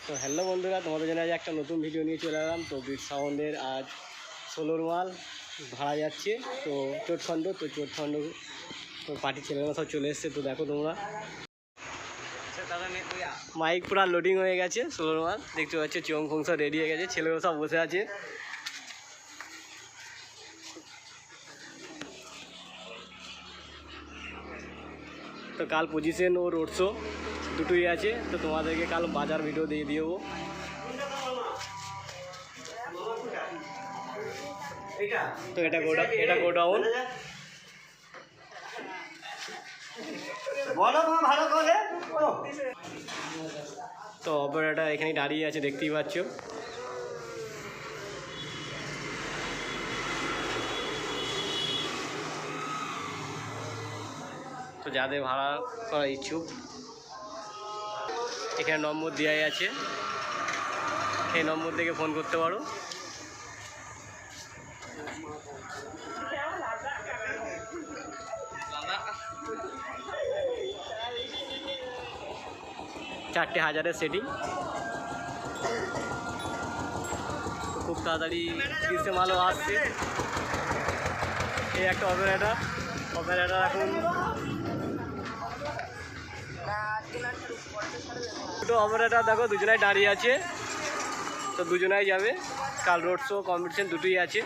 তো হ্যালো বন্ধুরা, তোমাদের জন্য আজ একটা নতুন ভিডিও নিয়ে চলে এলাম। তো বিট সাউন্ডের আজ 16 মাল ভাড়া যাচ্ছে। তো চোটখণ্ড তো পার্টির ছেলেরা সব চলে এসছে। তো দেখো তোমরা, মাইক পুরো লোডিং হয়ে গেছে। 16 মাল দেখতে পাচ্ছ, চং ফং সব রেডি হয়ে গেছে, ছেলেরা সব বসে আছে। তো কাল পজিশন ও রোড শো দুটোই আছে। তো তোমাদেরকে কাল বাজার ভিডিও দিয়ে দেবো। তো এটা গোডাউন। তো অপারেটর এখানে দাঁড়িয়ে আছে, দেখতেই পাচ্ছ। তো যাদের ভাড়া করার ইচ্ছুক, এখানে নম্বর দেওয়াই আছে, এই নম্বর থেকে ফোন করতে পারো। চারটে হাজারের সেটিং। খুব তাড়াতাড়ি কিসে মালও আসছে। এই একটা অপারেটর এখন দুটো অপারেটর দেখো, দুজনাই দাঁড়িয়ে আছে। তো দুজনাই যাবে কাল রোড শো কম্পিটিশন দুটোই আছে।